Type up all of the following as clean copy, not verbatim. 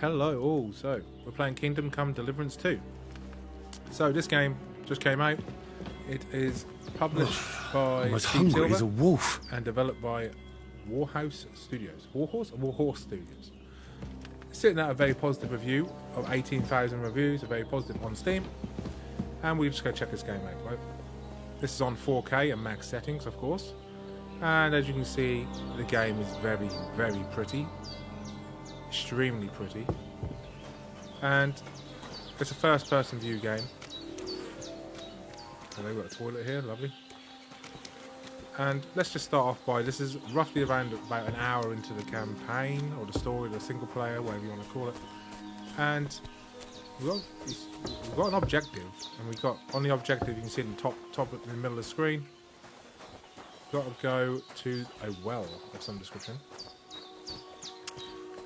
Hello all. So we're playing Kingdom Come Deliverance 2. So this game just came out. It is published by I'm as Steve hungry Silver as a wolf. and developed by Warhorse Studios. Warhorse Studios. Sitting at a very positive review of 18,000 reviews, a very positive on Steam. And we're just going to check this game out, right? This is on 4K and max settings, of course. And as you can see, the game is very, very pretty. Extremely pretty. And it's a first-person view game. And they've got a toilet here, lovely. And let's just start off by, this is roughly around about an hour into the campaign, or the story, the single player, whatever you want to call it. And we've got an objective, and we've got, on the objective, you can see it in the top in the middle of the screen. We've got to go to a well of some description.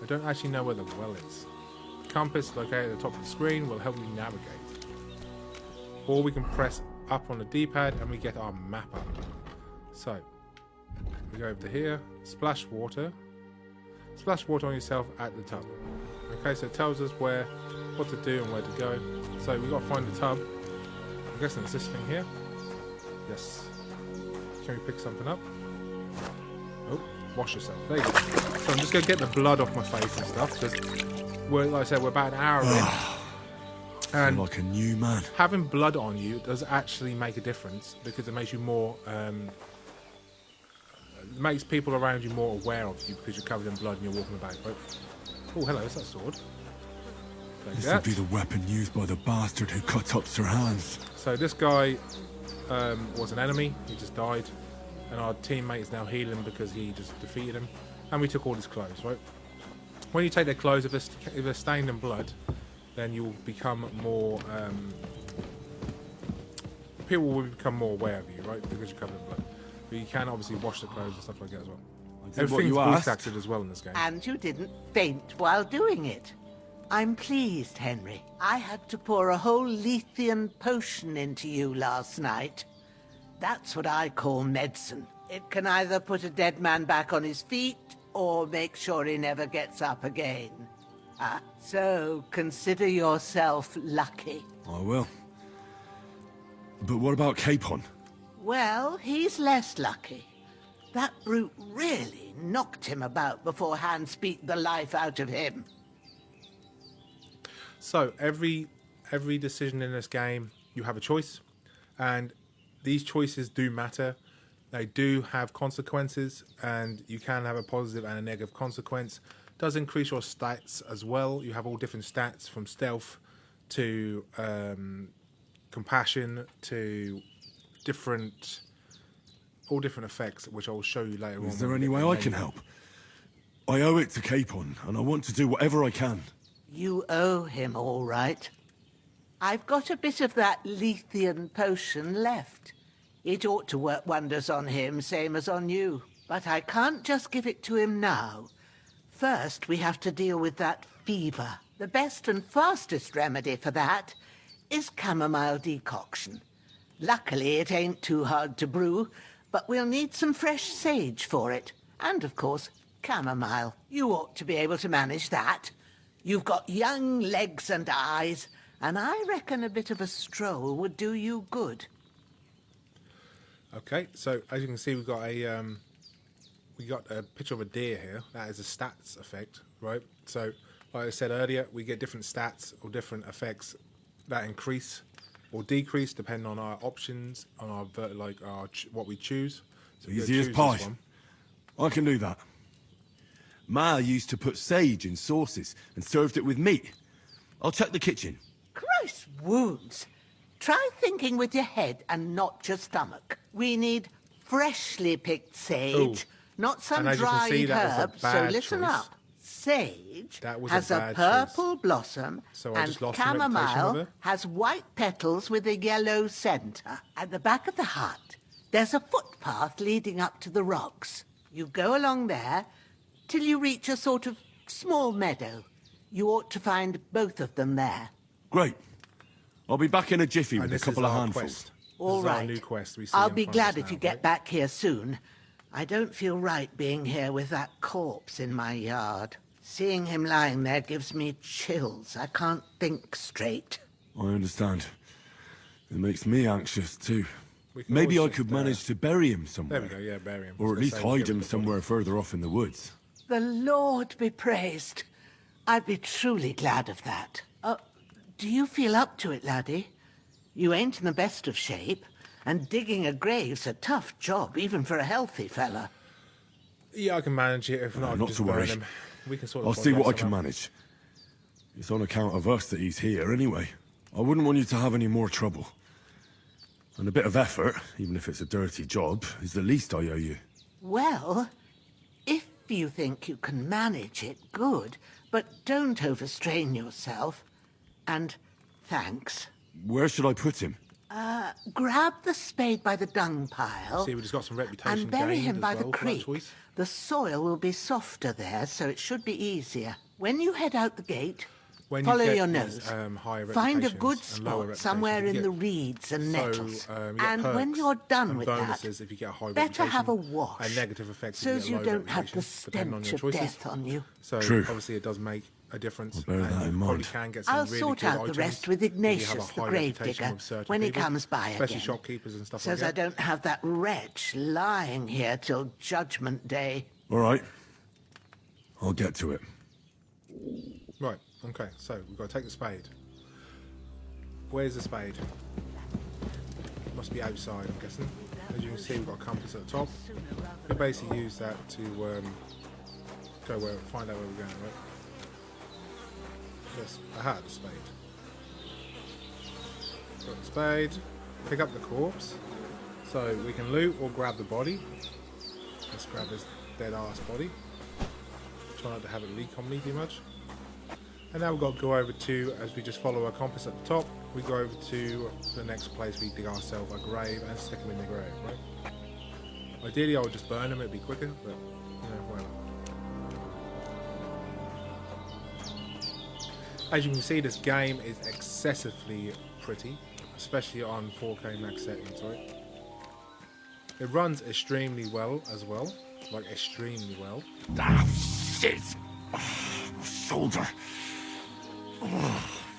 I don't actually know where the well is. The compass located at the top of the screen will help you navigate. Or we can press up on the D-pad and we get our map up. So, we go over to here, splash water on yourself at the tub. Okay, so it tells us what to do and where to go. So we've got to find the tub. I'm guessing it's this thing here. Yes. Can we pick something up? Oh, wash yourself. There you go. So I'm just going to get the blood off my face and stuff, because like I said, we're about an hour in. And like a new man. Having blood on you does actually make a difference, because it makes you more makes people around you more aware of you, because you're covered in blood and you're walking about, right? Oh, hello, is that a sword? This would be the weapon used by the bastard who cut up Sir Hans. So this guy was an enemy, he just died, and our teammate is now healing because he just defeated him, and we took all his clothes, right? When you take their clothes, if they're stained in blood, then you'll become more people will become more aware of you, right? Because you're covered in blood. But you can obviously wash the clothes and stuff like that as well. Everything's voice acted as well in this game. And you didn't faint while doing it. I'm pleased, Henry. I had to pour a whole Lethean potion into you last night. That's what I call medicine. It can either put a dead man back on his feet, or make sure he never gets up again. So consider yourself lucky. I will. But what about Capon? Well, he's less lucky. That brute really knocked him about before Hans beat the life out of him. So every decision in this game, you have a choice, and these choices do matter. They do have consequences, and you can have a positive and a negative consequence. It does increase your stats as well. You have all different stats, from stealth to compassion to all different effects, which I will show you later on. Is there any way I can help? I owe it to Capon, and I want to do whatever I can. You owe him, all right. I've got a bit of that Lethean potion left. It ought to work wonders on him, same as on you. But I can't just give it to him now. First, we have to deal with that fever. The best and fastest remedy for that is chamomile decoction. Luckily, it ain't too hard to brew, but we'll need some fresh sage for it. And, of course, chamomile. You ought to be able to manage that. You've got young legs and eyes, and I reckon a bit of a stroll would do you good. Okay, so as you can see, we got a picture of a deer here. That is a stats effect, right? So, like I said earlier, we get different stats or different effects that increase or decrease depending on our options, on our what we choose. So easy as pie. I can do that. Ma used to put sage in sauces and served it with meat. I'll check the kitchen. Christ wounds! Try thinking with your head and not your stomach. We need freshly picked sage, not some dried herb, so listen up. Sage has a purple blossom, and chamomile has white petals with a yellow center. At the back of the hut, there's a footpath leading up to the rocks. You go along there till you reach a sort of small meadow. You ought to find both of them there. Great. I'll be back in a jiffy with a couple of handfuls. All right. New quest we see I'll be glad if you get back here soon. I don't feel right being here with that corpse in my yard. Seeing him lying there gives me chills. I can't think straight. I understand. It makes me anxious too. We can Maybe I always could just, manage to bury him somewhere. There we go, yeah, bury him. Or I at was least gonna say, we hide get rid him of the somewhere further off in the woods. The Lord be praised. I'd be truly glad of that. Do you feel up to it, laddie? You ain't in the best of shape, and digging a grave's a tough job, even for a healthy fella. body. Yeah, I can manage it. If not, I can Not just to burn worry. him. We can sort the I'll body see out what I can somehow. manage. It's on account of us that he's here anyway. I wouldn't want you to have any more trouble. And a bit of effort, even if it's a dirty job, is the least I owe you. Well, if you think you can manage it, good, but don't overstrain yourself. And thanks. Where should I put him? Grab the spade by the dung pile. See, we've just got some reputation and bury gained him as by the well for that creek. choice. The soil will be softer there, so it should be easier. When you head out the gate, When follow you get your these, nose. higher Find a reputations good and lower spot somewhere reputations, in you the get- reeds and nettles. you get And when perks you're done and with that, bonuses if you get a high better have a reputation, wash. and negative effects if so you as get you low don't have the reputation, depending on stench your of choices. death on you. So True. obviously it does make a difference. I'll bear and that you in probably mind. can get some I'll really sort good out the items rest with if you have a Ignatius, the high grave reputation digger, with certain when he people, comes by especially again. shopkeepers and stuff So like as I that. don't have that wretch lying here till Judgment Day. All right. I'll get to it. Right, okay, so we've got to take the spade. Where's the spade? Must be outside, I'm guessing. As you can see, we've got a compass at the top. We basically use that to find out where we're going, right? Yes, aha, the spade. Got the spade, pick up the corpse. So we can loot or grab the body. Let's grab this dead ass body. Try not to have it leak on me too much. And now we've got to go over to, as we just follow our compass at the top, we go over to the next place we dig ourselves a grave and stick them in the grave, right? Ideally I would just burn them, it'd be quicker, but, you know, whatever. As you can see, this game is excessively pretty, especially on 4K max settings, right? It runs extremely well as well, like extremely well. Ah, shit! My shoulder.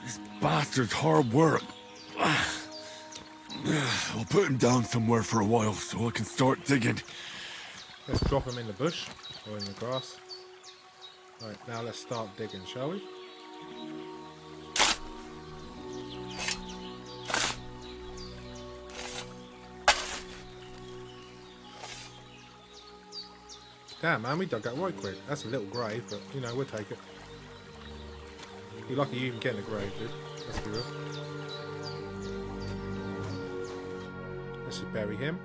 This bastard's hard work. I'll put him down somewhere for a while so I can start digging. Let's drop him in the bush or in the grass. Right, now let's start digging, shall we? Damn, man, we dug that right quick. That's a little grave, but, you know, we'll take it. You're lucky you even get in the grave, dude. Let's be real. Let's just bury him.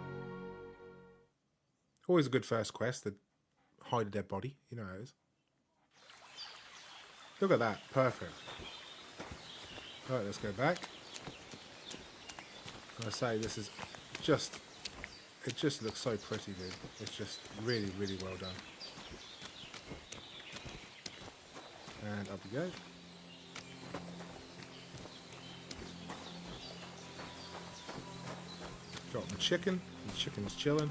Always a good first quest to hide a dead body. You know how it is. Look at that. Perfect. Alright, let's go back. I say this is just... It just looks so pretty, dude. It's just really, really well done. And up we go. Got the chicken. The chicken's chilling.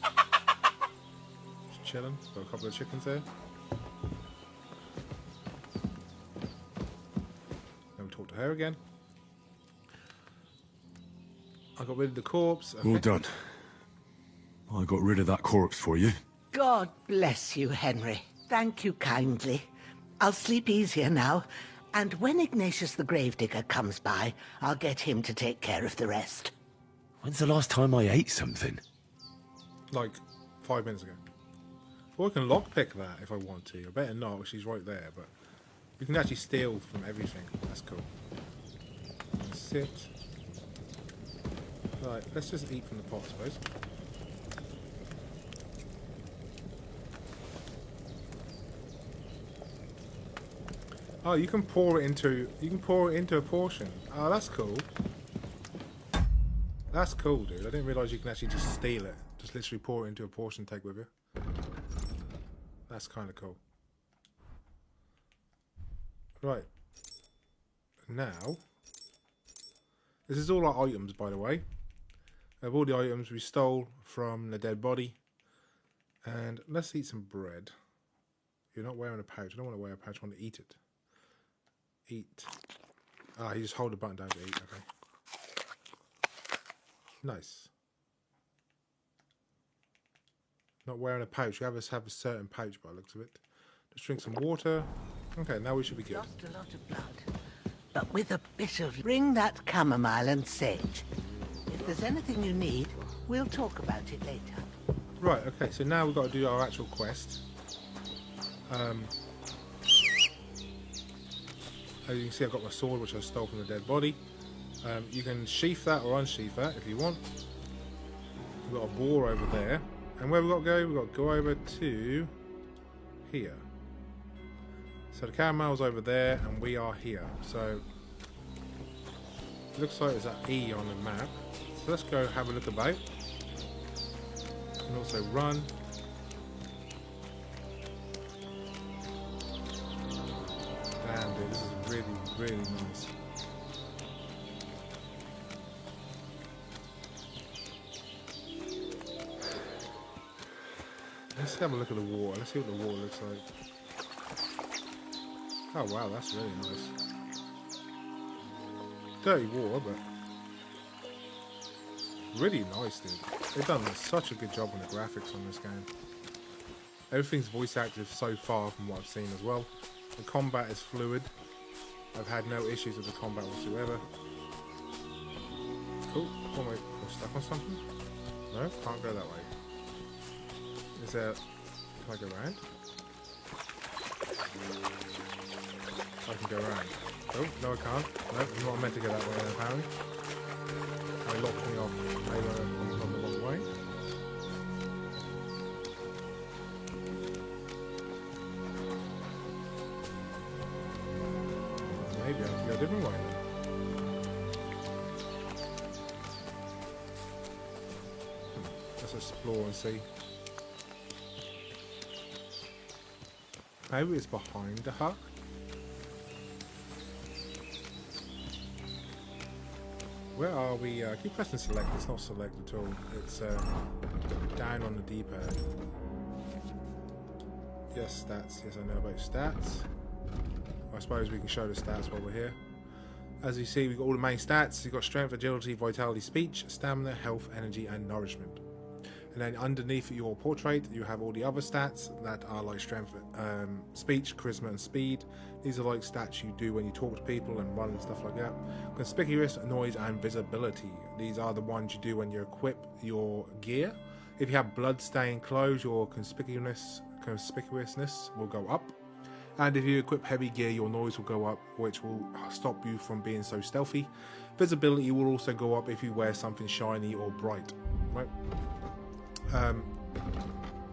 Just chilling. Got a couple of chickens there. Then we talk to her again. I got rid of the corpse. Okay. Well done. I got rid of that corpse for you. God bless you, Henry. Thank you kindly. I'll sleep easier now, and when Ignatius the gravedigger comes by, I'll get him to take care of the rest. When's the last time I ate something? Like 5 minutes ago. Or I can lockpick that if I want to. I better not, she's right there, but you can actually steal from everything. That's cool. Sit. Right, let's just eat from the pot, I suppose. Oh, you can pour it into a portion. Oh, that's cool. That's cool, dude. I didn't realise you can actually just steal it. Just literally pour it into a portion, take with you. That's kind of cool. Right. Now, this is all our items, by the way. Of all the items we stole from the dead body. And let's eat some bread. You're not wearing a pouch. I don't want to wear a pouch. I want to eat it. Eat. Ah, you just hold the button down to eat. Okay. Nice. Not wearing a pouch. You have a certain pouch by the looks of it. Just drink some water. Okay, now we should be good. Lost a lot of blood, but with a bit of... Bring that chamomile and sage. If there's anything you need, we'll talk about it later. Right, okay, so now we've got to do our actual quest. As you can see, I've got my sword, which I stole from the dead body. You can sheath that or unsheath that if you want. We've got a boar over there. And where we've got to go? We've got to go over to here. So the caramel's over there, and we are here. So it looks like there's that E on the map. So let's go have a look about. And also run. Damn, dude, this is really, really nice. Let's have a look at the water. Let's see what the water looks like. Oh wow, that's really nice. Dirty water, but really nice, dude. They've done such a good job on the graphics on this game. Everything's voice active so far from what I've seen as well. The combat is fluid. I've had no issues with the combat whatsoever. Oh, am I stuck on something? No, can't go that way. Is there... Can I go around? I can go around. Oh, no I can't. No, I'm not meant to go that way apparently. They locked me off. Maybe I'm on the wrong way. Maybe I have to go a different way then. Let's explore and see. Maybe it's behind the hut. Where are we? Keep pressing select. It's not select at all. It's down on the D-pad. Yes, stats. Yes, I know about stats. I suppose we can show the stats while we're here. As you see, we've got all the main stats. You've got strength, agility, vitality, speech, stamina, health, energy, and nourishment. And then underneath your portrait, you have all the other stats that are like strength, speech, charisma, and speed. These are like stats you do when you talk to people and run and stuff like that. Conspicuous, noise, and visibility. These are the ones you do when you equip your gear. If you have blood-stained clothes, your conspicuousness will go up. And if you equip heavy gear, your noise will go up, which will stop you from being so stealthy. Visibility will also go up if you wear something shiny or bright. Right?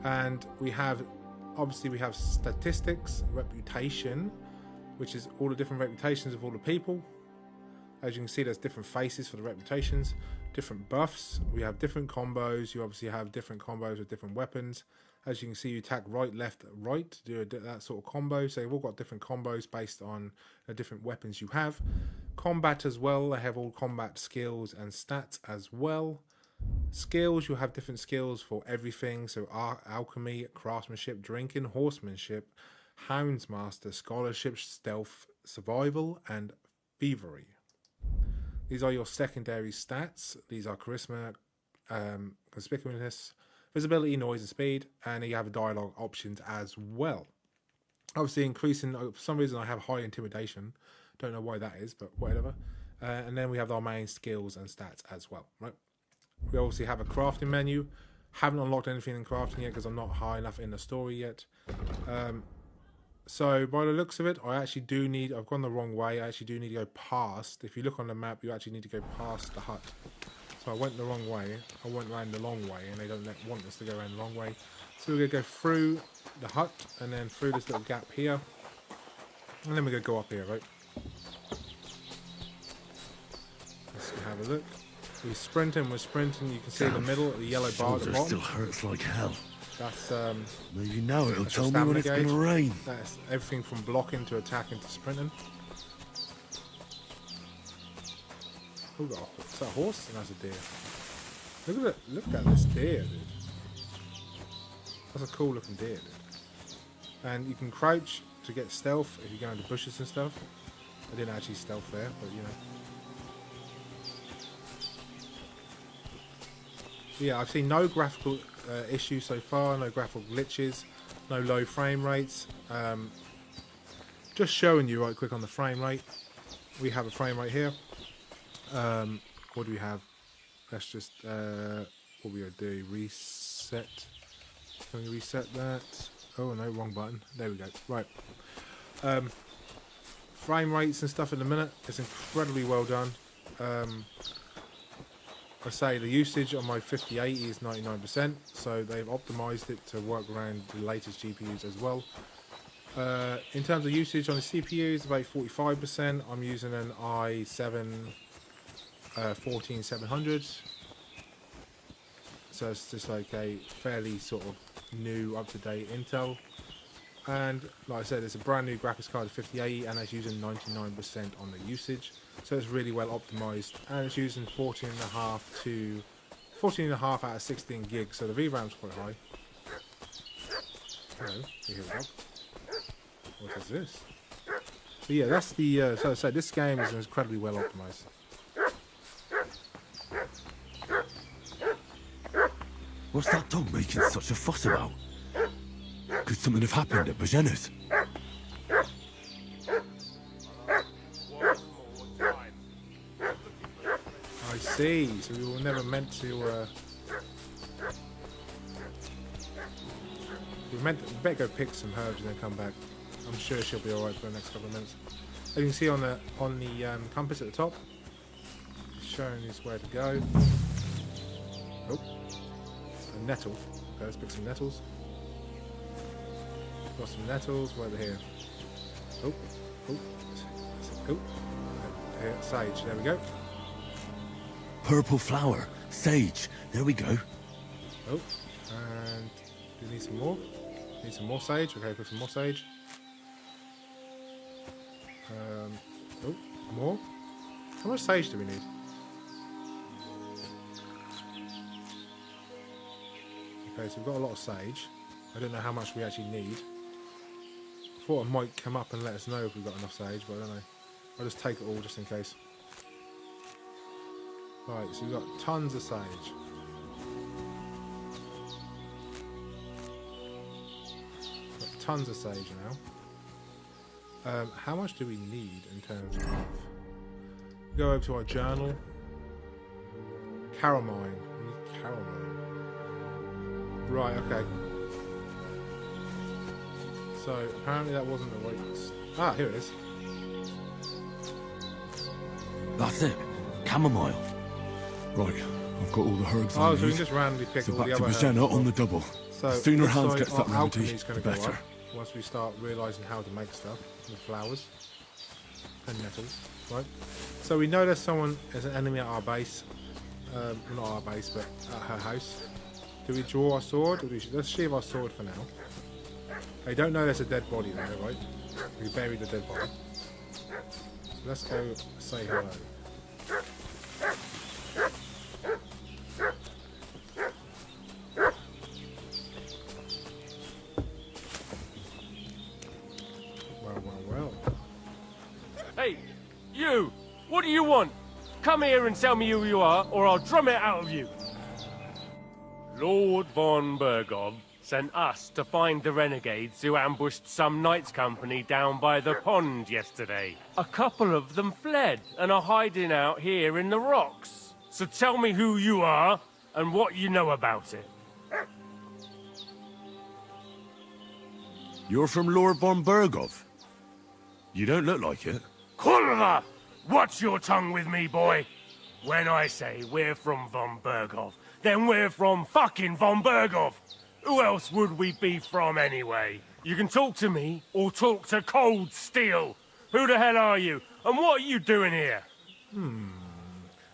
And we have, obviously we have statistics, reputation, which is all the different reputations of all the people. As you can see, there's different faces for the reputations, different buffs. We have different combos. You obviously have different combos with different weapons. As you can see, you attack right, left, right to do that sort of combo. So you've all got different combos based on the different weapons you have. Combat as well. They have all combat skills and stats as well. Skills, you have different skills for everything. So alchemy, craftsmanship, drinking, horsemanship, houndsmaster, scholarship, stealth, survival, and thievery. These are your secondary stats. These are charisma, conspicuousness, visibility, noise, and speed. And you have dialogue options as well. Obviously increasing, for some reason I have high intimidation. Don't know why that is, but whatever. And then we have our main skills and stats as well, right? We obviously have a crafting menu. Haven't unlocked anything in crafting yet because I'm not high enough in the story yet. So by the looks of it, I actually do need, I've gone the wrong way. I actually do need to go past. If you look on the map, you actually need to go past the hut. So I went the wrong way. I went around the long way and they don't want us to go around the long way. So we're going to go through the hut and then through this little gap here. And then we're going to go up here, right? Let's have a look. We're sprinting. You can see in the middle, the yellow bar at the bottom. Still hurts like hell. That's maybe now it'll that's tell me when it's gauge. gonna rain. That's everything from blocking to attacking to sprinting. Oh, is that a horse? And that's a deer. Look at it. Look at this deer, dude. That's a cool looking deer, dude. And you can crouch to get stealth if you go into bushes and stuff. I didn't actually stealth there, but you know. Yeah, I've seen no graphical issues so far, no graphical glitches, no low frame rates. Just showing you right quick on the frame rate. We have a frame rate here. What do we have? Let's just, what we gonna do? Reset. Can we reset that? Oh no, wrong button. There we go. Right. Frame rates and stuff in a minute. It's incredibly well done. I say the usage on my 5080 is 99%, so they've optimized it to work around the latest GPUs as well. In terms of usage on the CPU, it's about 45%. I'm using an i7 14700, so it's just like a fairly sort of new, up-to-date Intel. And like I said, it's a brand new graphics card, 5080, and it's using 99% on the usage. So it's really well optimized, and it's using 14.5 out of 16 gigs, so the VRAM's quite high. Hello, you hear that? What is this? But yeah, that's the, so I said, this game is incredibly well optimized. What's that dog making such a fuss about? Could something have happened at Bajena's? I see, so we were never meant to, we better go pick some herbs and then come back. I'm sure she'll be alright for the next couple of minutes. As you can see on the compass at the top, it's showing us where to go. Oh, a nettle. Okay, let's pick some nettles. Got some nettles. Where are they here? Oh, oh, oh. Here, sage. There we go. Purple flower. Sage. There we go. Oh, and do we need some more? Need some more sage. Okay, put some more sage. Oh, more? How much sage do we need? Okay, so we've got a lot of sage. I don't know how much we actually need. I thought it might come up and let us know if we've got enough sage, but I don't know. I'll just take it all just in case. Right, so we've got tons of sage. Got tons of sage now. How much do we need in terms of... Go over to our journal. Caramine. We need caramine. Right, okay. So, apparently that wasn't the right... Ah, here it is. That's it. Chamomile. Right, I've got all the herbs I Oh, need. so we can just randomly pick So all back the to other Bajena herbs. on the double. So, The sooner looks Hans like gets our that remedy, alchemy's the gonna go better. up once we start realising how to make stuff with flowers and nettles, right? So we know there's someone, there's an enemy at our base. Not our base, but at her house. Do we draw our sword? Or let's sheathe our sword for now. I don't know there's a dead body there, right? We buried the dead body. Let's go say hello. Well. Hey, you! What do you want? Come here and tell me who you are, or I'll drum it out of you. Lord von Bergov sent us to find the renegades who ambushed some knights' company down by the pond yesterday. A couple of them fled and are hiding out here in the rocks. So tell me who you are and what you know about it. You're from Lord von Bergov. You don't look like it. Kurva! Watch your tongue with me, boy. When I say we're from von Bergov, then we're from fucking von Bergov. Who else would we be from anyway? You can talk to me or talk to Cold Steel. Who the hell are you? And what are you doing here?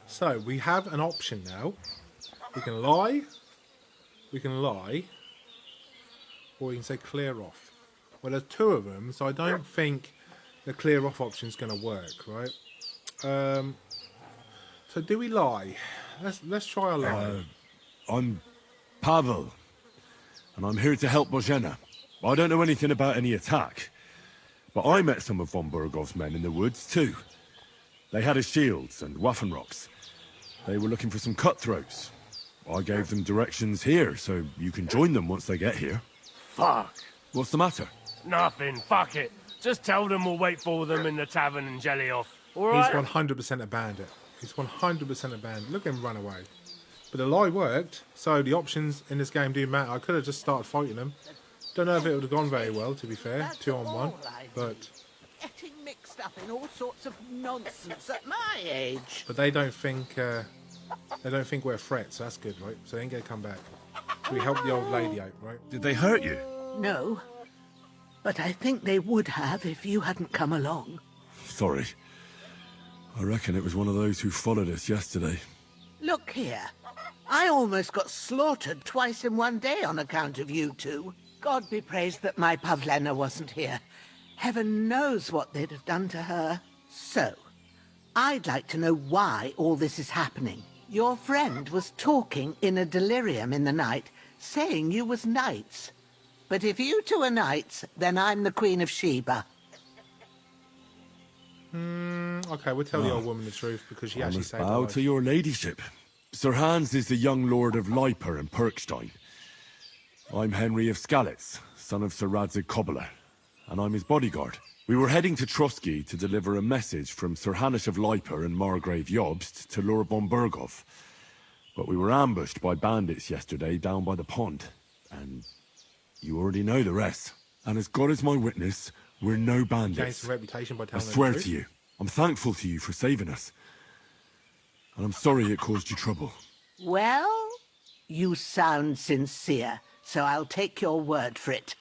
So we have an option now. We can lie, or we can say clear off. Well, there's two of them, so I don't think the clear off option is going to work, right? So do we lie? Let's try a lie. I'm Pavel, and I'm here to help Bojena. I don't know anything about any attack, but I met some of von Burgov's men in the woods too. They had his shields and Waffenrocks. They were looking for some cutthroats. I gave them directions here, so you can join them once they get here. Fuck. What's the matter? Nothing. Fuck it. Just tell them we'll wait for them in the tavern in Jelly-off. All He's right? 100% a bandit. He's 100% a bandit. Look at him run away. But the lie worked, so the options in this game do matter. I could have just started fighting them. Don't know if it would have gone very well, to be fair. That's 2 on 1. all I But need. Getting mixed up in all sorts of nonsense at my age. they don't think we're a threat, so that's good, right? So they ain't gonna come back. We help the old lady out, right? Did they hurt you? No, but I think they would have if you hadn't come along. Sorry. I reckon it was one of those who followed us yesterday. Look here. I almost got slaughtered twice in one day on account of you two. God be praised that my Pavlena wasn't here. Heaven knows what they'd have done to her. So, I'd like to know why all this is happening. Your friend was talking in a delirium in the night, saying you was knights. But if you two are knights, then I'm the Queen of Sheba. Okay, we'll tell the old woman the truth because she I actually must saved her bow life. to your ladyship. Sir Hans is the young lord of Leiper and Perkstein. I'm Henry of Skalitz, son of Sir Radzig Cobbler, and I'm his bodyguard. We were heading to Trusky to deliver a message from Sir Hanish of Leiper and Margrave Jobst to Lord von Burgov. But we were ambushed by bandits yesterday down by the pond, and you already know the rest. And as God is my witness, we're no Gained bandits. some reputation by I telling swear the to truth. you, I'm thankful to you for saving us. And I'm sorry it caused you trouble. Well, you sound sincere, so I'll take your word for it.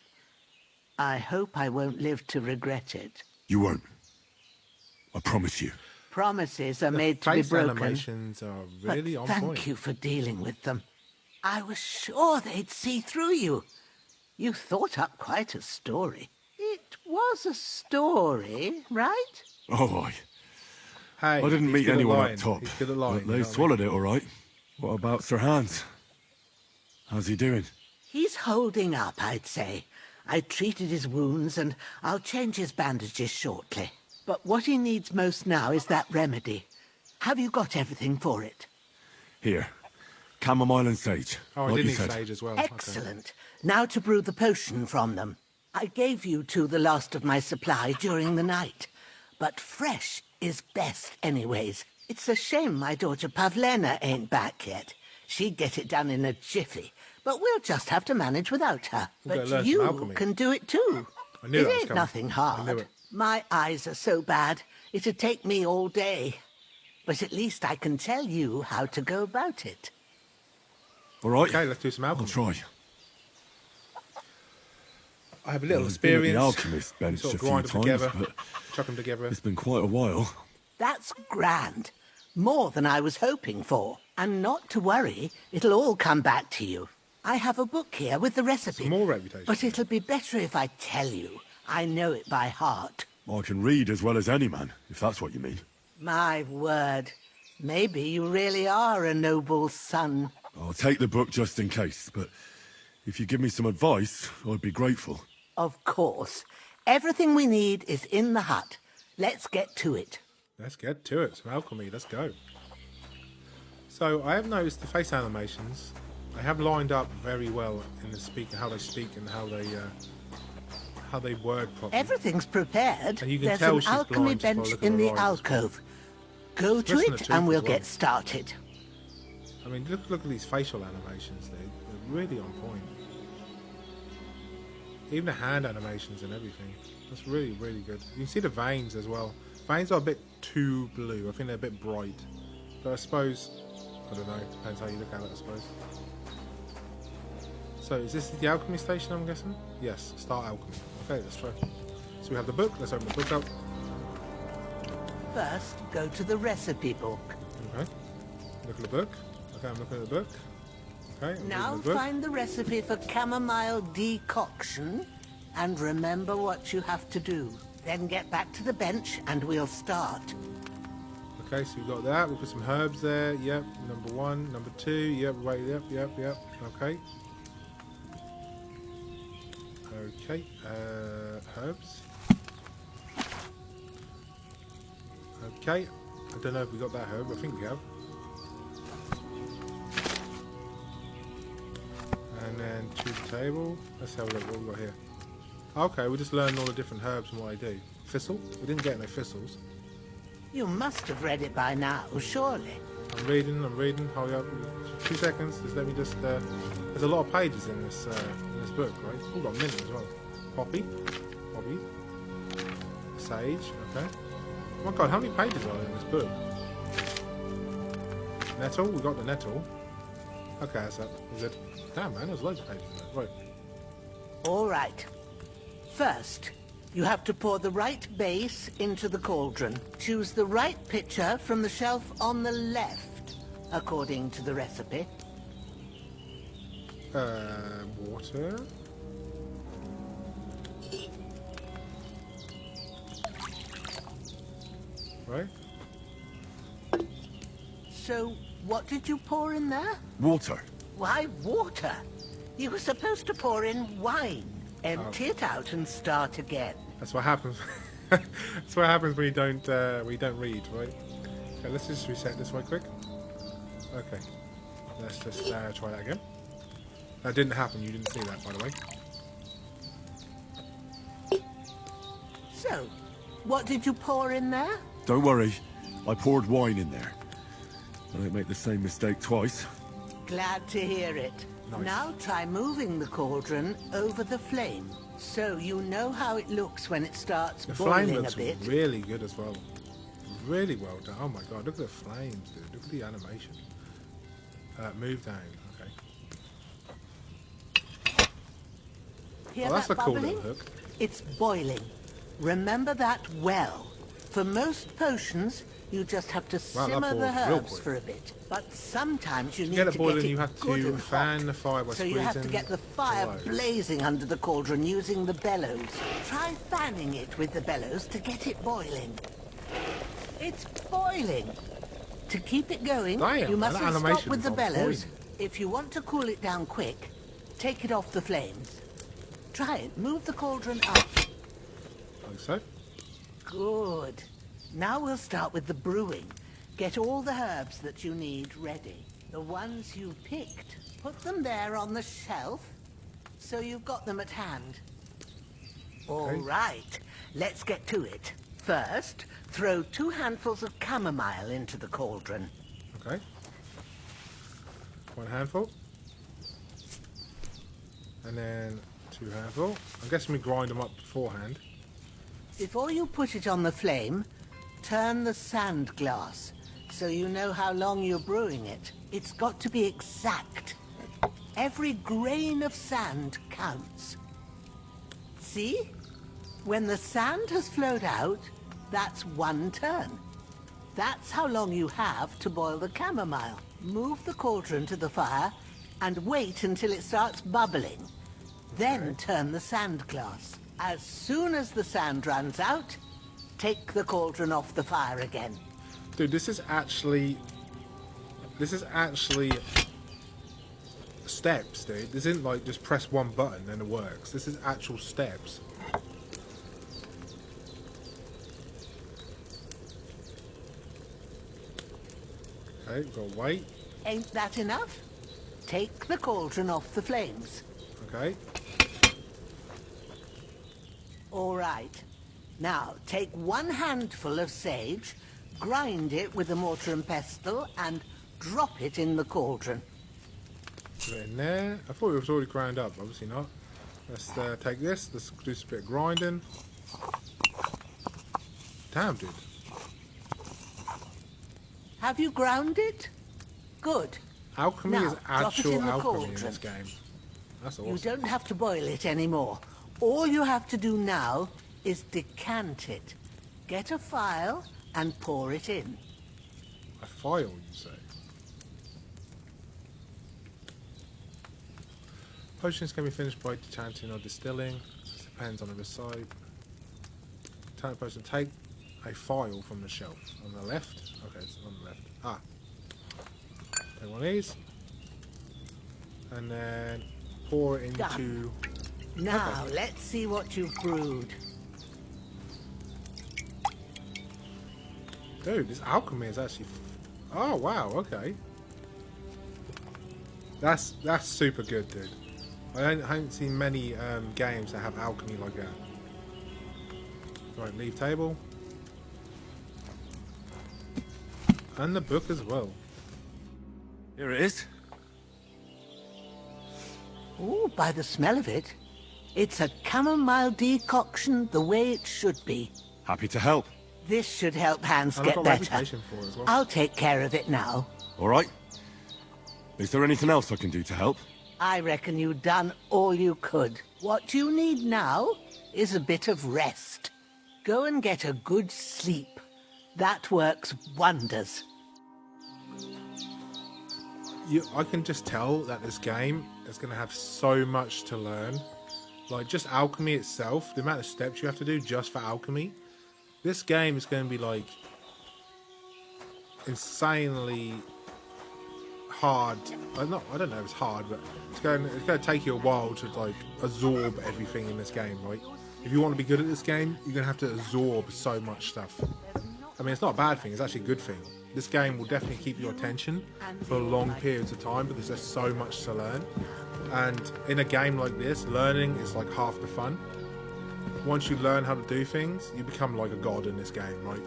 I hope I won't live to regret it. You won't. I promise you. Promises are made to be Face broken. animations are really But on thank point. you for dealing with them. I was sure they'd see through you. You thought up quite a story. It was a story, right? Oh, Hey, I didn't he's meet good at anyone lying. up top. He's good at lying. But you they know what I mean? swallowed it all right. What about Sir Hans? How's he doing? He's holding up, I'd say. I treated his wounds and I'll change his bandages shortly. But what he needs most now is that remedy. Have you got everything for it? Here. Chamomile and sage. Oh, I like did you need said. sage as well. Okay. Excellent. Now to brew the potion from them. I gave you two the last of my supply during the night. But fresh is best anyways. It's a shame my daughter Pavlena ain't back yet. She'd get it done in a jiffy. But we'll just have to manage without her. We've gotta But learn some you alchemy. can do it too. I knew it that was ain't coming. nothing I knew hard. it. My eyes are so bad, it'd take me all day. But at least I can tell you how to go about it. All right. Okay, let's do some I'll alchemy. try. I have a little Well, I've been at experience. the alchemist bench sort a of few grind them together, times, but chuck them together. it's been quite a while. That's grand. More than I was hoping for. And not to worry, it'll all come back to you. I have a book here with the recipe. Some more reputation. But it'll be better if I tell you. I know it by heart. I can read as well as any man, if that's what you mean. My word. Maybe you really are a noble son. I'll take the book just in case, but if you give me some advice, I'd be grateful. Of course. Everything we need is in the hut. Let's get to it. Let's get to it. Some alchemy. Let's go. So I have noticed the face animations. They have lined up very well in the how they speak and how they word properly. Everything's prepared. And you can There's tell an she's alchemy blind just by bench looking in at the her eyes. alcove. Go to missing a it tooth and we'll as well. get started. I mean, look at these facial animations. They're really on point. Even the hand animations and everything. That's really, really good. You can see the veins as well. Veins are a bit too blue. I think they're a bit bright. But I suppose, I don't know. It depends how you look at it, I suppose. So is this the alchemy station, I'm guessing? Yes, start alchemy. Okay, let's try. So we have the book. Let's open the book up. First, go to the recipe book. Okay. Look at the book. Okay, I'm looking at the book. Okay, I'm Now reading the book. find the recipe for chamomile decoction and remember what you have to do. Then get back to the bench and we'll start. Okay, so we've got that. We'll put some herbs there. Yep. Number 1. Number 2. Yep. Right. Yep. Okay. Okay, herbs. Okay, I don't know if we got that herb. I think we have. And then to the table. Let's have a look what we got here. Okay, we just learned all the different herbs and what they do. Thistle? We didn't get no thistles. You must have read it by now, surely. I'm reading. Hurry up. 2 seconds. Just let me just... there's a lot of pages in this book, right? We've got mint as well. Poppy. Sage. Okay. Oh my god, how many pages are there in this book? Nettle. We got the nettle. Okay, that's that. Is it? Damn, man, there's loads of pages in there. Right. All right. First, you have to pour the right base into the cauldron. Choose the right pitcher from the shelf on the left, according to the recipe. Water. Right. So, what did you pour in there? Water. Why water? You were supposed to pour in wine. Empty it out and start again. That's what happens. That's what happens when you don't read, right? Okay, let's just reset this right quick. Okay, let's just try that again. That didn't happen. You didn't see that, by the way. So, what did you pour in there? Don't worry, I poured wine in there. I don't make the same mistake twice. Glad to hear it. Nice. Now try moving the cauldron over the flame, so you know how it looks when it starts The flame boiling looks a bit. really good as well. Really well done. Oh my god, look at the flames, dude. Look at the animation. Move down. Okay. Hear Oh, that's that a cool bubbling? little hook. It's boiling. Remember that well. For most potions, you just have to Wow, that simmer the boiled real herbs quick. for a bit. But sometimes you need get it to boiling, get it you have good to and fan hot. the fire by So you have to squeezing get the fire below. blazing under the cauldron using the bellows. Try fanning it with the bellows to get it boiling. It's boiling. To keep it going, Damn, you that mustn't stop animation with is the on bellows. point. If you want to cool it down quick, take it off the flames. Try it. Move the cauldron up. Like so. Good. Now we'll start with the brewing. Get all the herbs that you need ready. The ones you picked. Put them there on the shelf, so you've got them at hand. All right, let's get to it. First, throw 2 handfuls of chamomile into the cauldron. Okay. 1 handful. And then 2 handful. I'm guessing we grind them up beforehand. Before you put it on the flame, turn the sand glass, so you know how long you're brewing it. It's got to be exact. Every grain of sand counts. See? When the sand has flowed out, that's 1 turn. That's how long you have to boil the chamomile. Move the cauldron to the fire and wait until it starts bubbling. Then turn the sand glass. As soon as the sand runs out, take the cauldron off the fire again. Dude, this is actually steps, dude. This isn't like just press 1 button and it works. This is actual steps. Okay, we've got to wait. Ain't that enough? Take the cauldron off the flames. Okay. All right. Now, take 1 handful of sage, grind it with a mortar and pestle, and drop it in the cauldron. Put it in there. I thought it was already ground up. Obviously not. Let's take this. Let's do a bit of grinding. Damn, dude. Have you ground it? Good. Alchemy Now, is drop it actual in the alchemy in cauldron. this game. That's awesome. You don't have to boil it anymore. All you have to do now is decant it. Get a phial and pour it in. A file, you say? Potions can be finished by decanting or distilling. This depends on the recipe. Talent potion. Take a file from the shelf. On the left? Okay, it's on the left. Ah. Take one of these. And then pour it into Now, let's see what you've brewed. Dude, this alchemy is actually... Oh, wow, okay. That's super good, dude. I haven't seen many games that have alchemy like that. Right, leave table. And the book as well. Here it is. Ooh, by the smell of it, it's a chamomile decoction the way it should be. Happy to help. This should help Hans And I've get got a better. reputation for it as well. I'll take care of it now. All right. Is there anything else I can do to help? I reckon you've done all you could. What you need now is a bit of rest. Go and get a good sleep. That works wonders. I can just tell that this game is going to have so much to learn. Like, just alchemy itself, the amount of steps you have to do just for alchemy. This game is going to be, like, insanely hard. I don't know if it's hard, but it's going to take you a while to, like, absorb everything in this game, right? If you want to be good at this game, you're going to have to absorb so much stuff. I mean, it's not a bad thing, it's actually a good thing. This game will definitely keep your attention for long periods of time because there's so much to learn. And in a game like this, learning is like half the fun. Once you learn how to do things, you become like a god in this game, right?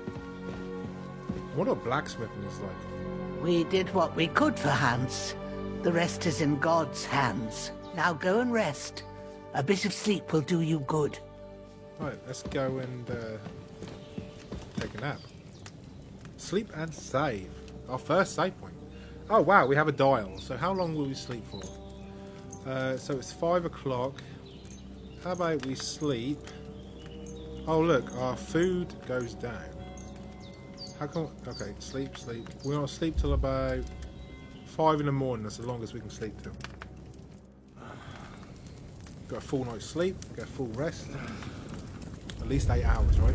What blacksmithing is like. We did what we could for Hans. The rest is in God's hands. Now go and rest. A bit of sleep will do you good. Right, let's go and take a nap. Sleep and save. Our first save point. Oh wow, we have a dial. So how long will we sleep for? So it's 5 o'clock. How about we sleep? Oh look, our food goes down. How come? Okay, sleep. We're gonna sleep till about 5 in the morning. That's as long as we can sleep till. Got a full night's sleep. Get a full rest. At least 8 hours, right?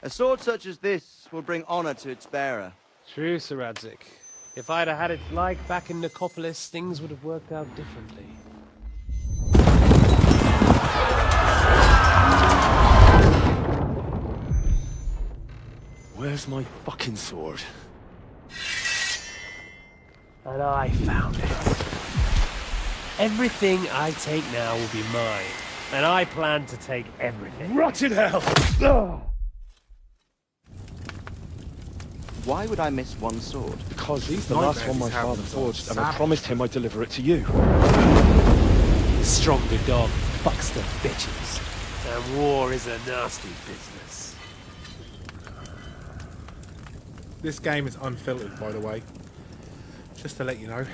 A sword such as this will bring honor to its bearer. True, Sir Radzik. If I'd have had it like back in Nicopolis, things would have worked out differently. Where's my fucking sword? And I found it. Everything I take now will be mine. And I plan to take everything. Rot in hell! Why would I miss one sword? Because he's the Nightmare last one my is having father some forged, and I savage. promised him I'd deliver it to you. Stronger dog fucks the bitches. And war is a nasty business. This game is unfiltered, by the way. Just to let you know.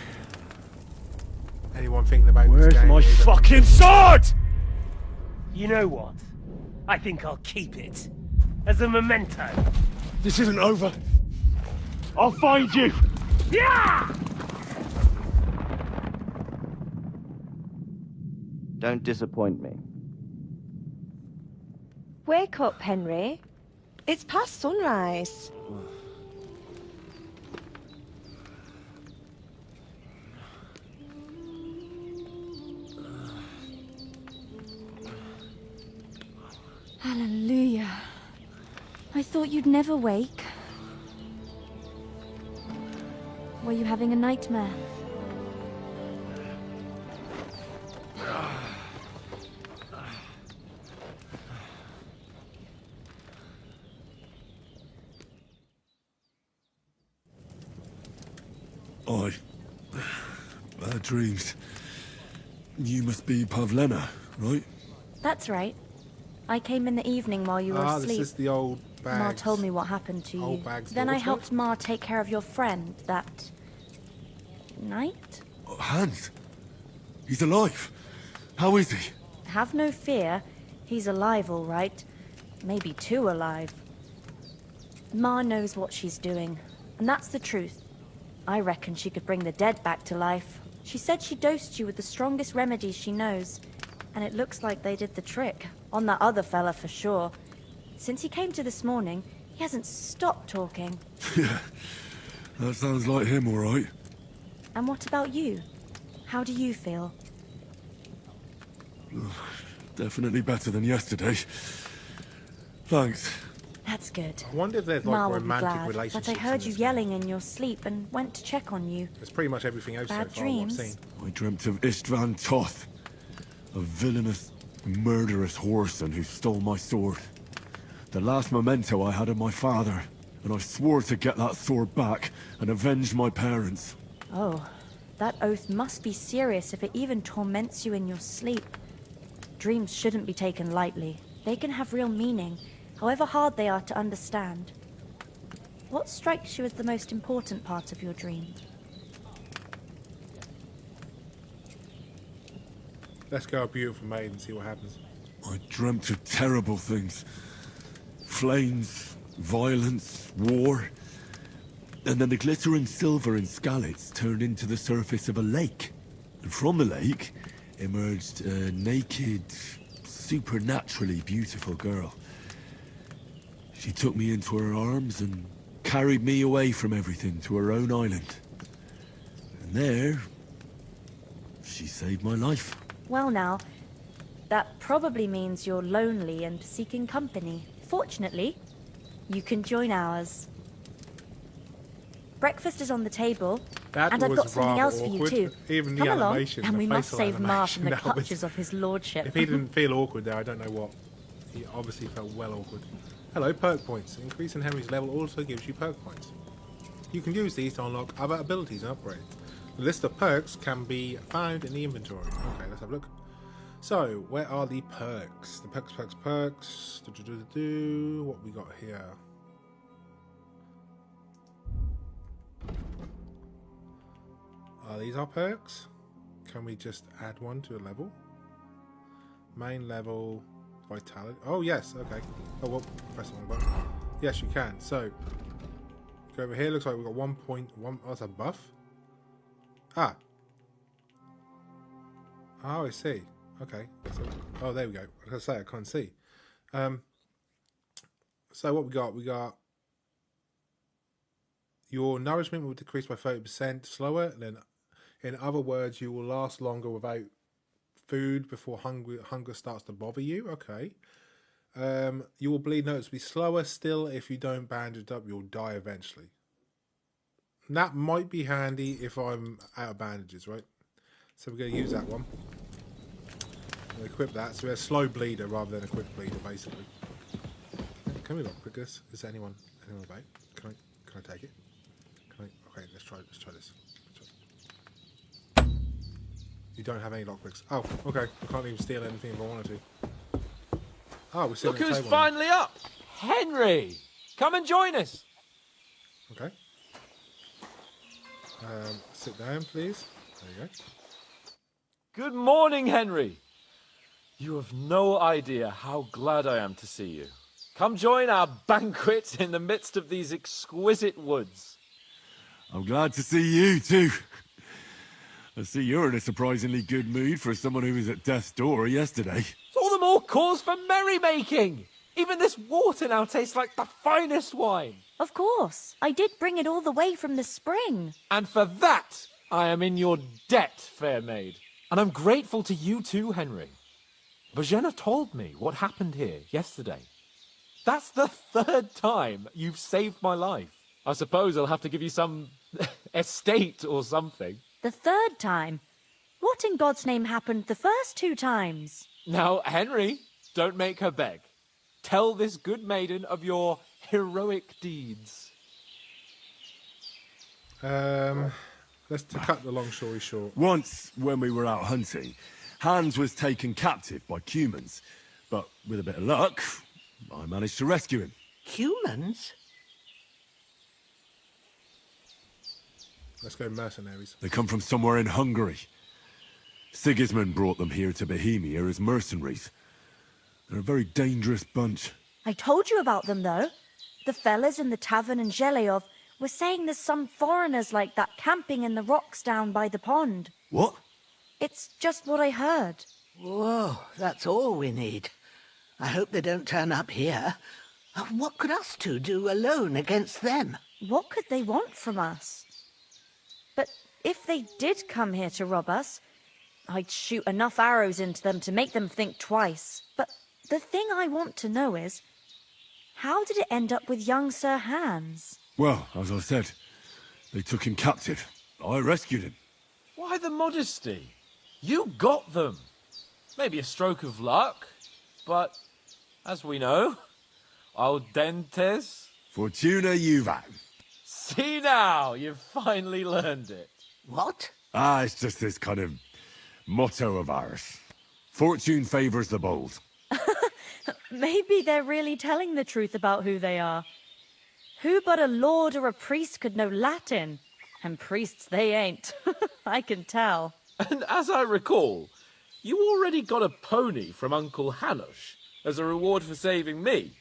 Anyone thinking about Where's this game? my it is fucking sword? You know what? I think I'll keep it. As a memento. This isn't over. I'll find you! Yeah! Don't disappoint me. Wake up, Henry. It's past sunrise. Hallelujah. I thought you'd never wake. Were you having a nightmare? Bad dreams. You must be Pavlena, right? That's right. I came in the evening while you were this asleep. is the old Bags. Ma told me what happened to you. Old Bags' Then I daughter? helped Ma take care of your friend that night. Oh, Hans. He's alive. How is he? Have no fear. He's alive, all right. Maybe too alive. Ma knows what she's doing, and that's the truth. I reckon she could bring the dead back to life. She said she dosed you with the strongest remedies she knows, and it looks like they did the trick. On that other fella for sure. Since he came to this morning, he hasn't stopped talking. Yeah, that sounds like him, all right. And what about you? How do you feel? Definitely better than yesterday. Thanks. That's good. I wonder if there's Ma like will be romantic glad, relationships. but I heard in you this yelling in your sleep and went to check on you. It's pretty much everything else so Bad far what I've dreams? seen. I dreamt of Istvan Toth, a villainous, murderous whoreson who stole my sword. The last memento I had of my father, and I swore to get that sword back and avenge my parents. Oh, that oath must be serious if it even torments you in your sleep. Dreams shouldn't be taken lightly. They can have real meaning, however hard they are to understand. What strikes you as the most important part of your dream? Let's go a beautiful maid and see what happens. I dreamt of terrible things. Flames, violence, war. And then the glittering silver in Skalitz turned into the surface of a lake. And from the lake emerged a naked, supernaturally beautiful girl. She took me into her arms and carried me away from everything to her own island. And there, she saved my life. Well now, that probably means you're lonely and seeking company. Fortunately, you can join ours. Breakfast is on the table, That and I've was got something rather else awkward. for you too. Even the Come along, animation, and the we must facial save Ma from the animation, that was- clutches of his lordship. If he didn't feel awkward there, I don't know what. He obviously felt well awkward. Hello, perk points. Increasing Henry's level also gives you perk points. You can use these to unlock other abilities and upgrades. The list of perks can be found in the inventory. Okay, let's have a look. So, where are the perks? The perks. What we got here? Are these our perks? Can we just add one to a level? Main level, vitality. Oh yes, okay. Oh well, press the wrong button. Yes, you can. So go over here. Looks like we've got 1.1. Oh, that's a buff. Ah. Oh, I see. Okay. So, oh, there we go. I was gonna say I can't see. So what we got? We got your nourishment will decrease by 30% slower. Then, in other words, you will last longer without food before hunger starts to bother you. Okay. You will bleed noticeably slower. Still, if you don't bandage up, you'll die eventually. That might be handy if I'm out of bandages, right? So we're going to use that one. We'll equip that. So we're a slow bleeder rather than a quick bleeder, basically. Can we lockpick this? Is there anyone about? Can I take it? Okay, let's try this. You don't have any lockpicks. Oh, okay. I can't even steal anything if I wanted to. Oh, we're sitting Look at the who's table finally up! Henry! Come and join us! now. Okay. Sit down, please. There you go. Good morning, Henry! You have no idea how glad I am to see you. Come join our banquet in the midst of these exquisite woods. I'm glad to see you too. I see you're in a surprisingly good mood for someone who was at death's door yesterday. It's all the more cause for merrymaking! Even this water now tastes like the finest wine. Of course, I did bring it all the way from the spring. And for that, I am in your debt, fair maid. And I'm grateful to you too, Henry. Bojena told me what happened here yesterday. That's the third time you've saved my life. I suppose I'll have to give you some estate or something. The third time? What in God's name happened the first 2 times? Now, Henry, don't make her beg. Tell this good maiden of your heroic deeds. Let's cut the long story short. Once, when we were out hunting, Hans was taken captive by humans. But with a bit of luck, I managed to rescue him. Humans? Let's go mercenaries. They come from somewhere in Hungary. Sigismund brought them here to Bohemia as mercenaries. They're a very dangerous bunch. I told you about them, though. The fellas in the tavern in Zheleyov were saying there's some foreigners like that camping in the rocks down by the pond. What? It's just what I heard. Whoa, that's all we need. I hope they don't turn up here. What could us two do alone against them? What could they want from us? But if they did come here to rob us, I'd shoot enough arrows into them to make them think twice. But the thing I want to know is, how did it end up with young Sir Hans? Well, as I said, they took him captive. I rescued him. Why the modesty? You got them. Maybe a stroke of luck, but as we know, al dentes. Fortuna juvat. See now, you've finally learned it. What? Ah, it's just this kind of motto of ours. Fortune favors the bold. Maybe they're really telling the truth about who they are. Who but a lord or a priest could know Latin? And priests they ain't. I can tell. And as I recall, you already got a pony from Uncle Hanush as a reward for saving me.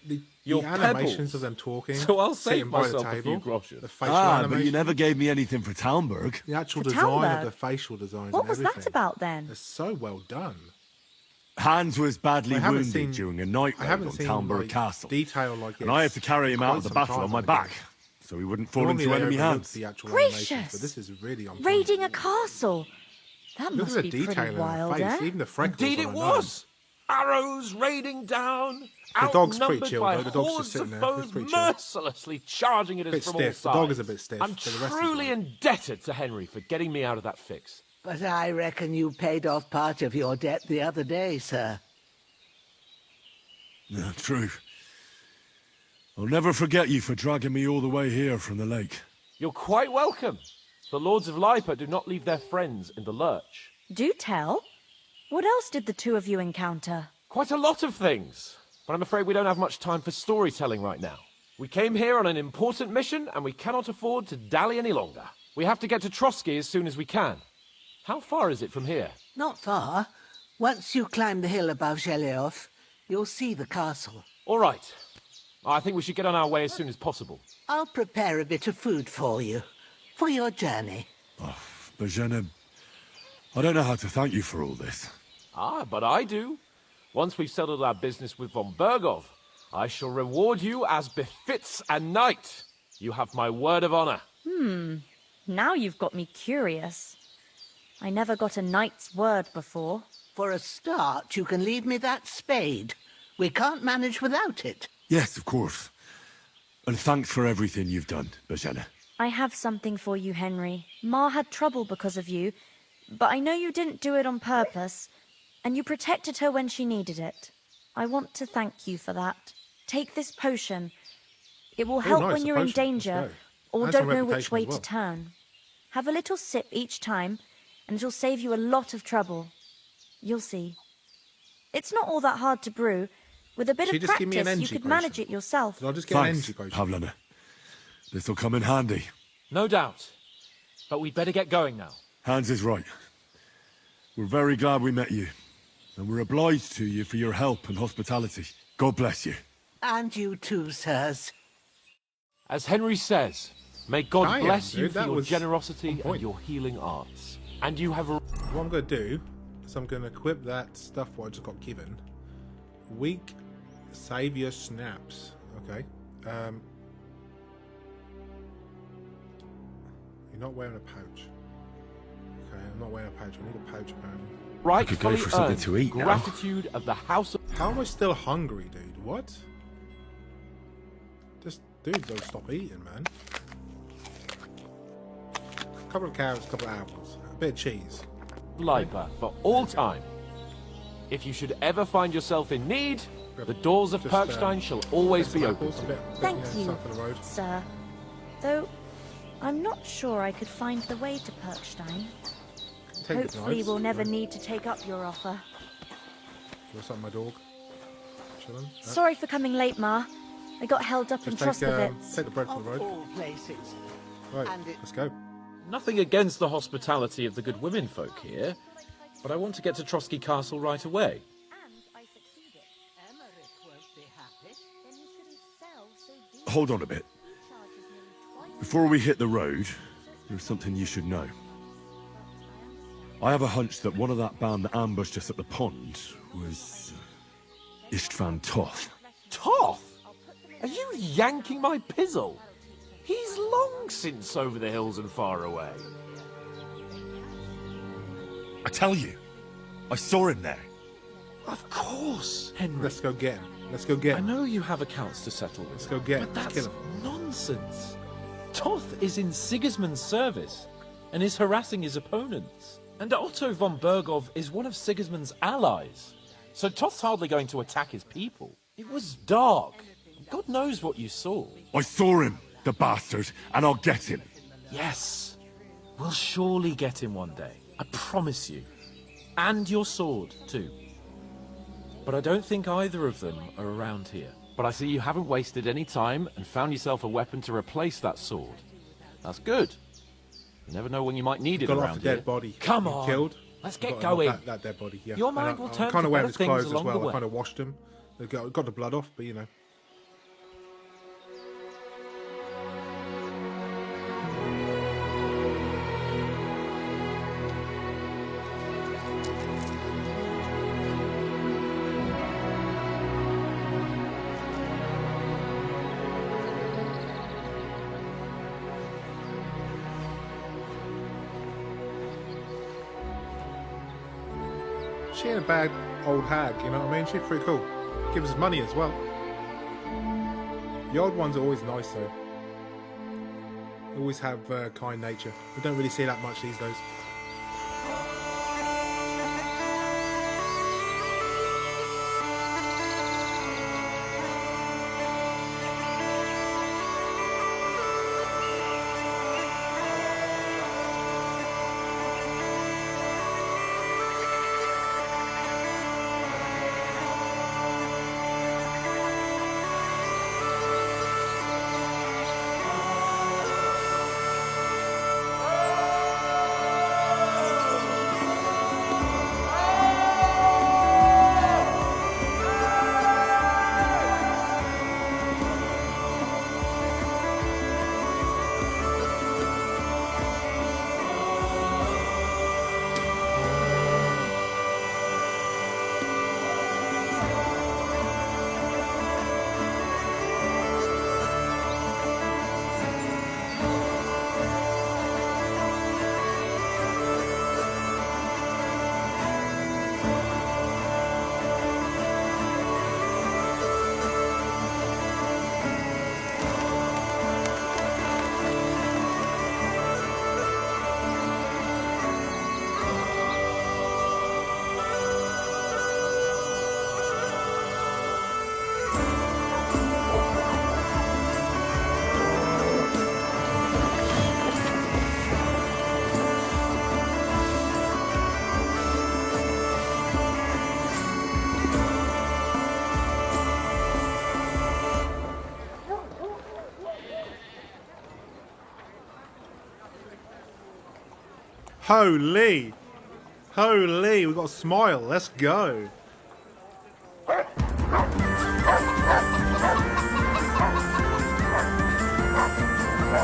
Your the animations pebbles. of them talking, So I'll save sitting by the myself a table, few groschen. the facial But animation, you never gave me anything for Talmberg. the actual For design Talbot? of the facial designs. What and was everything. that about then? It's so well done. Hans was badly I haven't wounded seen- during a night I raid haven't on seen Talmberg like, Castle. detail like And I had to carry him out of the battle on my back, so he wouldn't fall Normally into they enemy overlook hands. the actual Gracious! animations, but this is really on point. Raiding a castle? That Look must at the be detail pretty in wild, her face, eh? even the freckles. Indeed on it her nose. was. Arrows raining down. The dog's pretty outnumbered chill, by though. The dog's just hordes sitting of there. He's foes pretty chill. mercilessly charging at us Bit from stiff. all The sides. dog is a bit stiff, I'm but the rest is truly right. indebted to Henry for getting me out of that fix. But I reckon you paid off part of your debt the other day, sir. Yeah, true. I'll never forget you for dragging me all the way here from the lake. You're quite welcome. The Lords of Lipa do not leave their friends in the lurch. Do tell. What else did the two of you encounter? Quite a lot of things. But I'm afraid we don't have much time for storytelling right now. We came here on an important mission, and we cannot afford to dally any longer. We have to get to Trotsky as soon as we can. How far is it from here? Not far. Once you climb the hill above Zheleov, you'll see the castle. All right. I think we should get on our way as soon as possible. I'll prepare a bit of food for you, for your journey. Bajena, I don't know how to thank you for all this. Ah, but I do. Once we've settled our business with von Bergov, I shall reward you as befits a knight. You have my word of honor. Now you've got me curious. I never got a knight's word before. For a start, you can leave me that spade. We can't manage without it. Yes, of course. And thanks for everything you've done, Bajena. I have something for you, Henry. Ma had trouble because of you, but I know you didn't do it on purpose, and you protected her when she needed it. I want to thank you for that. Take this potion. It will help nice, when a you're in potion. Let's danger go. or Has some don't know which reputation way as well. to turn. Have a little sip each time, and it'll save you a lot of trouble. You'll see. It's not all that hard to brew. With a bit She of just give me an practice, you energy could potion. manage it yourself. Did I just get an Thanks, energy potion? Pavlana. This'll come in handy. No doubt. But we'd better get going now. Hans is right. We're very glad we met you. And we're obliged to you for your help and hospitality. God bless you. And you too, sirs. As Henry says, may God Damn, bless you dude, for that your was generosity on and point. your healing arts. And you have a... What I'm going to do is I'm going to equip that stuff what I just got given. Weak Savior Snaps. Okay. You're not wearing a pouch. Okay, I'm not wearing a pouch. I need a pouch apparently. rightfully for something earned to eat now. gratitude of the House of... How am I still hungry, dude? What? Just, dude, don't stop eating, man. A couple of carrots, a couple of apples, a bit of cheese. Lipa for all time. If you should ever find yourself in need, the doors of Just, Perkstein shall always Some be open. apples, a bit, Thank yeah, you, stuff for the road. sir. Though, I'm not sure I could find the way to Perkstein. Take the Hopefully knives. we'll never need to take up your offer. What's up, my dog? Chilling. Sorry for coming late, Ma. I got held up in Just take, Troskowitz. take the bread from Of the road. all places. Right, and it- let's go. Nothing against the hospitality of the good women folk here, but I want to get to Trotsky Castle right away. And I succeeded. Emmerich won't be happy. Then you shouldn't sell so dear. Hold on a bit. He charges nearly twice Before we hit the road, there's something you should know. I have a hunch that one of that band that ambushed us at the pond was Istvan Toth. Toth? Are you yanking my pizzle? He's long since over the hills and far away. I tell you, I saw him there. Of course, Henry. Let's go get him. Let's go get I him. know you have accounts to settle with. Let's go get him. But Let's that's kill him. nonsense. Toth is in Sigismund's service and is harassing his opponents. And Otto von Bergov is one of Sigismund's allies. So Toth's hardly going to attack his people. It was dark. God knows what you saw. I saw him, the bastard, and I'll get him. Yes. We'll surely get him one day. I promise you. And your sword, too. But I don't think either of them are around here. But I see you haven't wasted any time and found yourself a weapon to replace that sword. That's good. You never know when you might need it Got around off the here. dead body. Come Been on. Killed. Let's get Got- going. That dead body, yeah. Your mind And will I'm turn kind to of wearing better his things clothes as along the well. I way. kind of washed him. They got the blood off, but you know. She ain't a bad old hag, you know what I mean? She's pretty cool. Gives us money as well. The old ones are always nice though. Always have kind nature. We don't really see that much these days. Holy! Holy, we've got a smile. Let's go.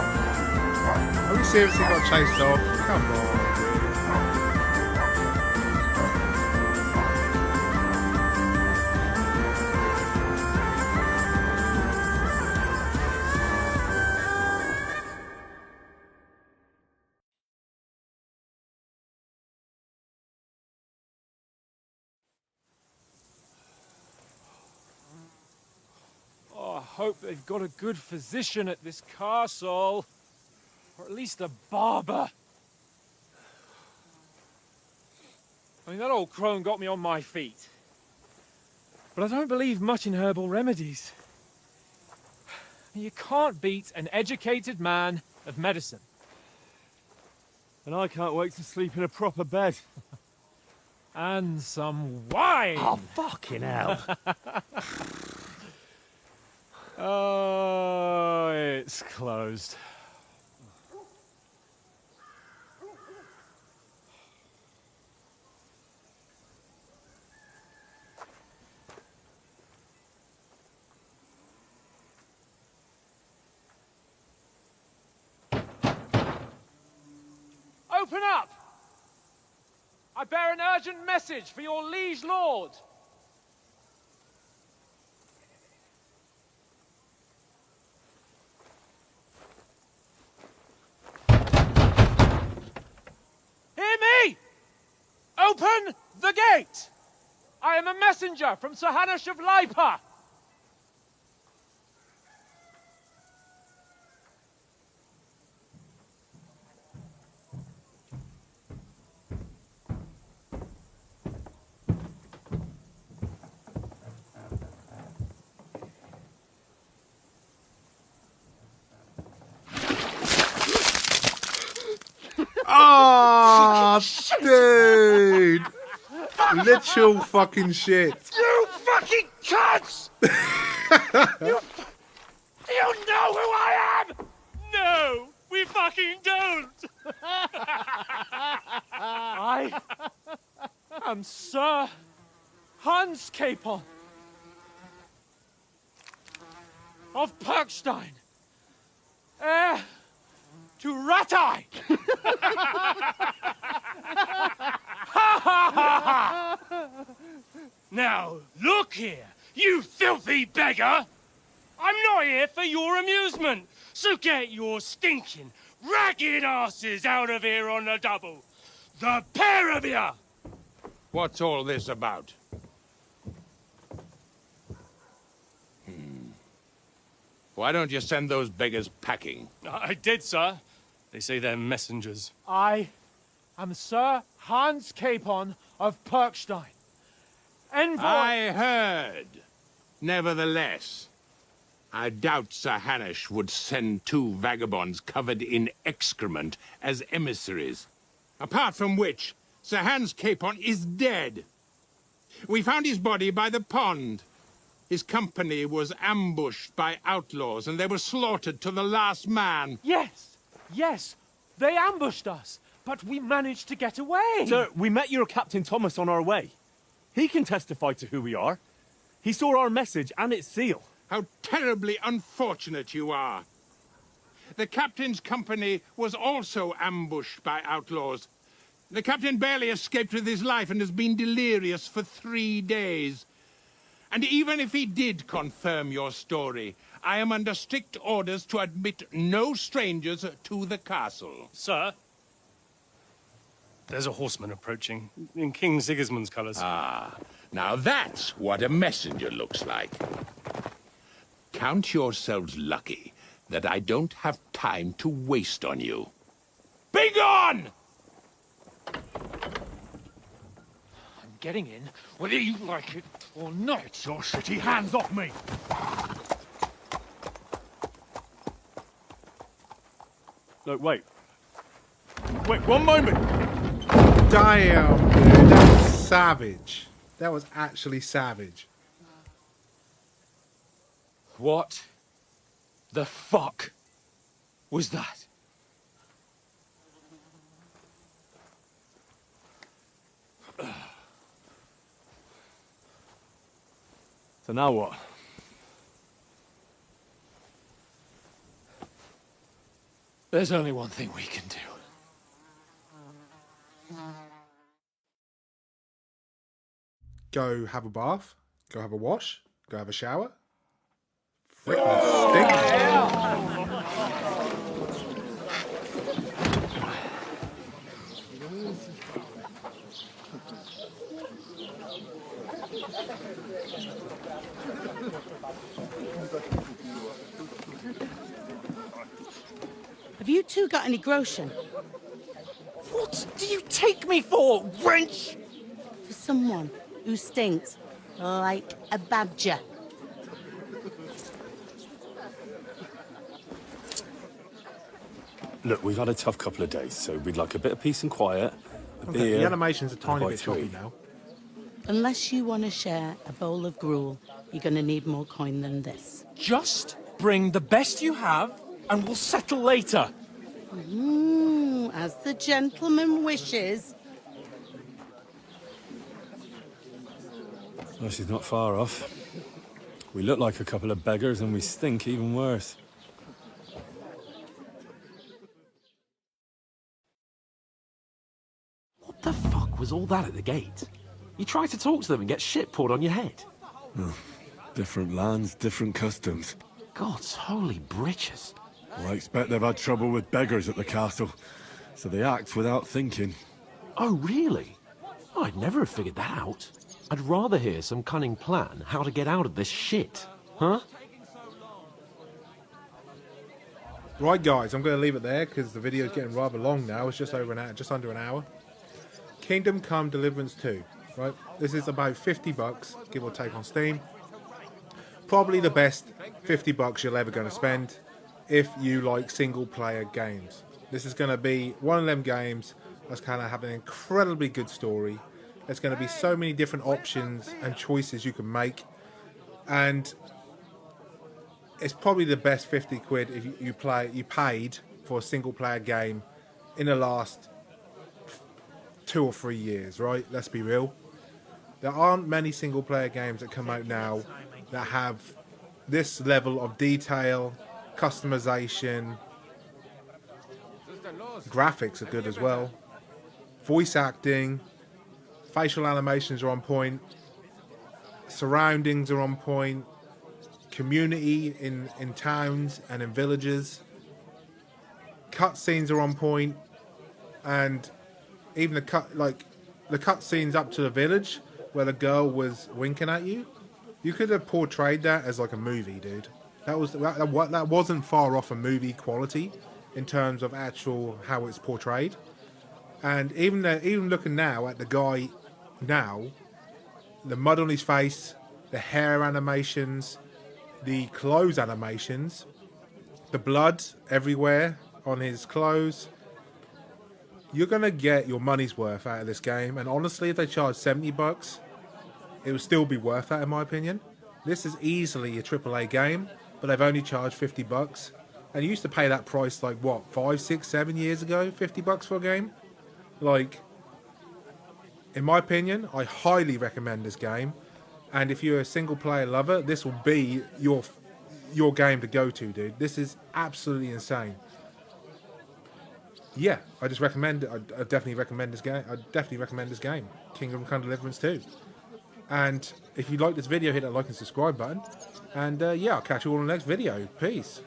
Have we seriously got chased off? Come on. Oh, I hope they've got a good physician at this castle. Or at least a barber. I mean, that old crone got me on my feet. But I don't believe much in herbal remedies. You can't beat an educated man of medicine. And I can't wait to sleep in a proper bed. And some wine! Oh, fucking hell. Oh, it's closed. Open up! I bear an urgent message for your liege lord. Hear me! Open the gate! Wait! I am a messenger from Sir Hanush of Lipa! Oh, dude! Literal fucking shit. You fucking cunts! Do you know who I am? No, we fucking don't! I am Sir Hans Capon of Perkstein, heir to Ratai! Now, look here, you filthy beggar! I'm not here for your amusement, so get your stinking, ragged asses out of here on the double. The pair of you! What's all this about? Why don't you send those beggars packing? I did, sir. They say they're messengers. I am Sir Hans Capon of Perkstein, envoy... I heard. Nevertheless, I doubt Sir Hanush would send two vagabonds covered in excrement as emissaries. Apart from which, Sir Hans Capon is dead. We found his body by the pond. His company was ambushed by outlaws, and they were slaughtered to the last man. Yes, yes, they ambushed us, but we managed to get away. Sir, we met your Captain Thomas on our way. He can testify to who we are. He saw our message and its seal. How terribly unfortunate you are. The captain's company was also ambushed by outlaws. The captain barely escaped with his life and has been delirious for 3 days. And even if he did confirm your story, I am under strict orders to admit no strangers to the castle. Sir, there's a horseman approaching, in King Sigismund's colours. Ah, now that's what a messenger looks like. Count yourselves lucky that I don't have time to waste on you. Be gone! I'm getting in, whether you like it or not. Your shitty hands off me! Look, wait. Wait, one moment! Damn, dude. That was savage. That was actually savage. What the fuck was that? So now what? There's only one thing we can do. Go have a bath. Go have a wash. Go have a shower. Freaking stink. Have you two got any groschen? What do you take me for, wench? For someone who stinks like a badger. Look, we've had a tough couple of days, so we'd like a bit of peace and quiet. Okay, the animation's a tiny bit choppy now. Unless you want to share a bowl of gruel, you're going to need more coin than this. Just bring the best you have, and we'll settle later. As the gentleman wishes. Well, she's not far off. We look like a couple of beggars, and we stink even worse. What the fuck was all that at the gate? You try to talk to them and get shit poured on your head. Oh, different lands, different customs. God's holy britches. Well, I expect they've had trouble with beggars at the castle, so they act without thinking. Oh, really? Oh, I'd never have figured that out. I'd rather hear some cunning plan how to get out of this shit. Huh? Right, guys, I'm going to leave it there because the video is getting rather long now. It's just over an hour, just under an hour. Kingdom Come Deliverance 2. Right, this is about $50, give or take, on Steam. Probably the best $50 you're ever going to spend if you like single-player games. This is going to be one of them games that's kind of have an incredibly good story. There's going to be so many different options and choices you can make, and it's probably the best 50 quid if you paid for a single-player game in the last 2 or 3 years. Right? Let's be real. There aren't many single-player games that come out now that have this level of detail, customization. Graphics are good as well. Voice acting, facial animations are on point. Surroundings are on point. Community in towns and in villages. Cutscenes are on point, and even the cutscenes up to the village where the girl was winking at you. You could have portrayed that as like a movie, dude. That wasn't far off a movie quality in terms of actual how it's portrayed. And even looking now at the guy now, the mud on his face, the hair animations, the clothes animations, the blood everywhere on his clothes, you're gonna get your money's worth out of this game. And honestly, if they charge $70, it would still be worth that, in my opinion. This is easily a AAA game, but they've only charged $50. And you used to pay that price like what, 5, 6, 7 years ago? $50 for a game? Like, in my opinion, I highly recommend this game. And if you're a single player lover, this will be your game to go to, dude. This is absolutely insane. Yeah, I just recommend it. I definitely recommend this game. I definitely recommend this game, Kingdom Come Deliverance 2. And if you like this video, hit that like and subscribe button. And yeah, I'll catch you all in the next video. Peace.